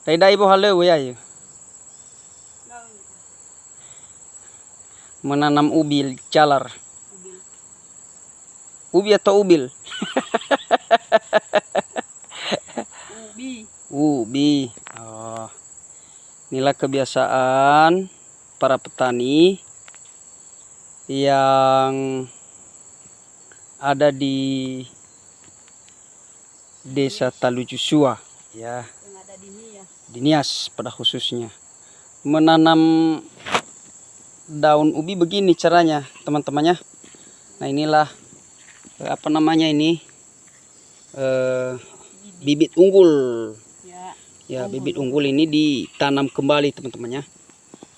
Dai bo hale we ayo. Menanam ubi jalar. Ubi atau ubil? Ubi. Oh. Inilah kebiasaan para petani yang ada di Desa Talujusua, ya. Yang ada di Nias pada khususnya. Menanam daun ubi begini caranya, teman-temannya. Nah, inilah apa namanya ini? Bibit unggul. Ya, bibit unggul ini ditanam kembali, teman-temannya.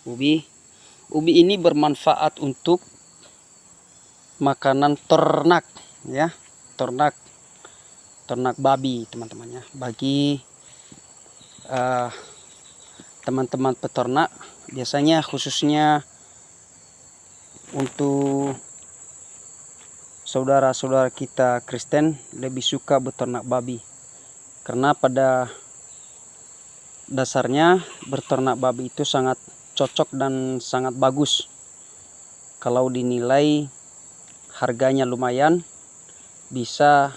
Ubi ini bermanfaat untuk makanan ternak, ya. Ternak babi, teman-temannya. Bagi teman-teman peternak, biasanya khususnya untuk saudara-saudara kita Kristen lebih suka beternak babi, karena pada dasarnya beternak babi itu sangat cocok dan sangat bagus kalau dinilai harganya lumayan, bisa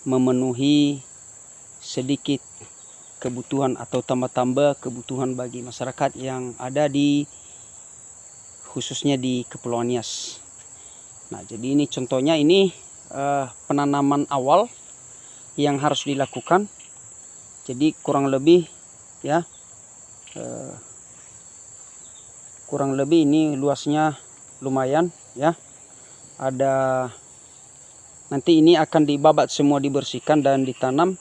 memenuhi sedikit kebutuhan atau tambah-tambah kebutuhan bagi masyarakat yang ada di khususnya di Kepulauan Nias. Nah, jadi ini contohnya, ini penanaman awal yang harus dilakukan. Jadi kurang lebih ya, kurang lebih ini luasnya lumayan ya. Ada nanti ini akan dibabat semua, dibersihkan dan ditanam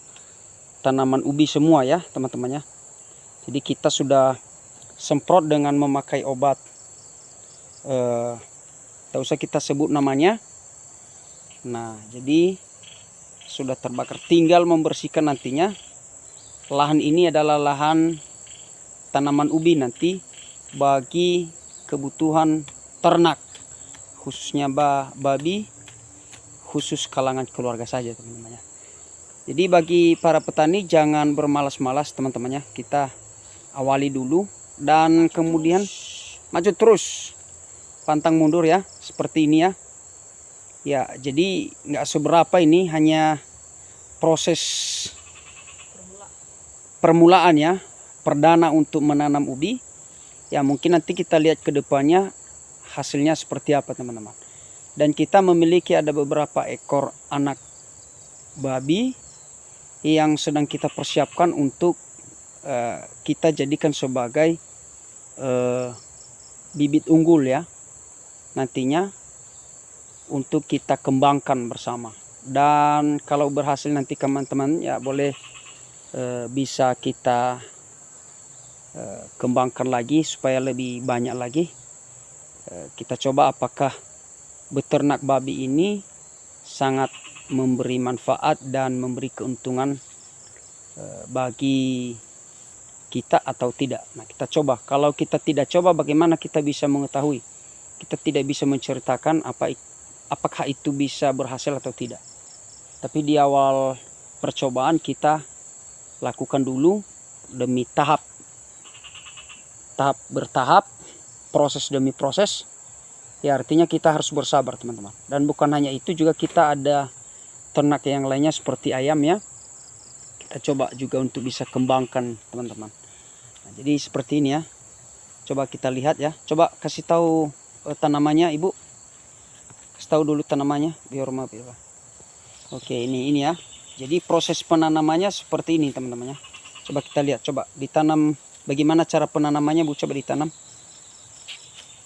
tanaman ubi semua ya, teman-temannya. Jadi kita sudah semprot dengan memakai obat, tak usah kita sebut namanya. Nah, jadi sudah terbakar, tinggal membersihkan nantinya. Lahan ini adalah lahan tanaman ubi nanti bagi kebutuhan ternak, khususnya babi, khusus kalangan keluarga saja, teman-temannya. Jadi bagi para petani jangan bermalas-malas, teman-temannya. Kita awali dulu dan kemudian maju terus, pantang mundur ya, seperti ini ya. Ya, jadi nggak seberapa, ini hanya proses permulaan ya, perdana untuk menanam ubi. Ya, mungkin nanti kita lihat ke depannya hasilnya seperti apa, teman-teman. Dan kita memiliki ada beberapa ekor anak babi yang sedang kita persiapkan untuk kita jadikan sebagai bibit unggul ya, nantinya untuk kita kembangkan bersama. Dan kalau berhasil nanti teman-teman ya boleh bisa kita kembangkan lagi supaya lebih banyak lagi. Kita coba apakah beternak babi ini sangat memberi manfaat dan memberi keuntungan bagi kita atau tidak. Nah, kita coba. Kalau kita tidak coba, bagaimana kita bisa mengetahui? Kita tidak bisa menceritakan apakah itu bisa berhasil atau tidak. Tapi di awal percobaan kita lakukan dulu demi tahap bertahap, proses demi proses. Ya, artinya kita harus bersabar, teman-teman. Dan bukan hanya itu, juga kita ada ternak yang lainnya seperti ayam ya. Kita coba juga untuk bisa kembangkan, teman-teman. Nah, jadi seperti ini ya. Coba kita lihat ya. Coba kasih tahu tanamannya, Ibu. Kasih tahu dulu tanamannya biar maaf ya. Oke, ini ya. Jadi proses penanamannya seperti ini, teman-teman ya. Coba kita lihat, coba ditanam. Bagaimana cara penanamannya, Bu? Coba ditanam.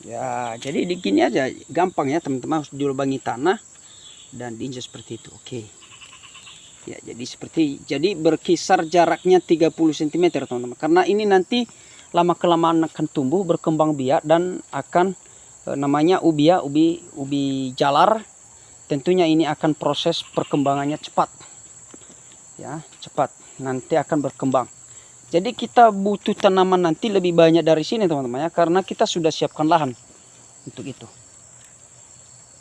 Ya, jadi begini aja, gampang ya, teman-teman. Harus dilubangi tanah dan diinjak seperti itu. Oke. Ya, jadi berkisar jaraknya 30 cm, teman-teman. Karena ini nanti lama kelamaan akan tumbuh, berkembang biak dan akan namanya ubi ya, ubi jalar. Tentunya ini akan proses perkembangannya cepat. Ya, cepat. Nanti akan berkembang. Jadi kita butuh tanaman nanti lebih banyak dari sini, teman-teman ya, karena kita sudah siapkan lahan untuk itu.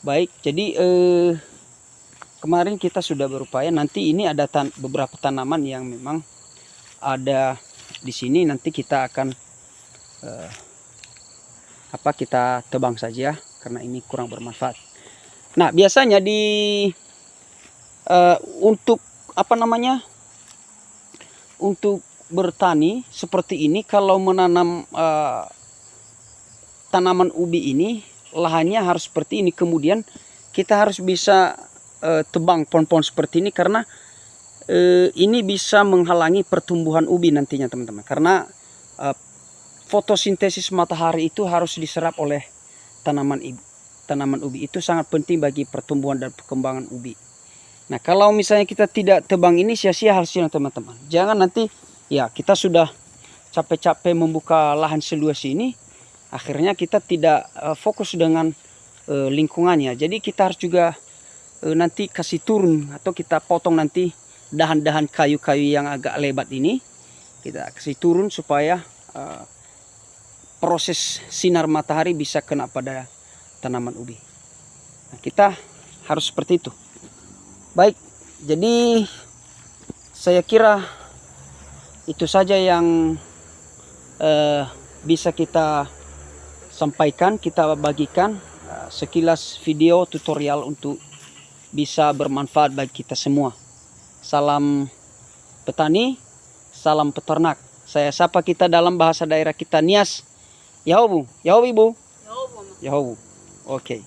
Baik, jadi kemarin kita sudah berupaya. Nanti ini ada beberapa tanaman yang memang ada di sini. Nanti kita akan kita tebang saja karena ini kurang bermanfaat. Nah, biasanya untuk untuk bertani seperti ini, kalau menanam tanaman ubi ini, lahannya harus seperti ini. Kemudian kita harus bisa tebang pohon-pohon seperti ini, karena ini bisa menghalangi pertumbuhan ubi nantinya teman-teman. Karena fotosintesis matahari itu harus diserap oleh tanaman ubi. Itu sangat penting bagi pertumbuhan dan perkembangan ubi. Nah, kalau misalnya kita tidak tebang ini, sia-sia hasilnya teman-teman. Jangan nanti ya kita sudah capek-capek membuka lahan seluas ini, akhirnya kita tidak fokus dengan lingkungannya. Jadi kita harus juga nanti kasih turun atau kita potong nanti dahan-dahan kayu-kayu yang agak lebat ini. Kita kasih turun supaya proses sinar matahari bisa kena pada tanaman ubi. Nah, kita harus seperti itu. Baik, jadi saya kira itu saja yang bisa kita sampaikan, kita bagikan sekilas video tutorial untuk bisa bermanfaat bagi kita semua. Salam petani, salam peternak. Saya sapa kita dalam bahasa daerah kita Nias. Yahobu, Yahobu Ibu. Yahobu. Oke.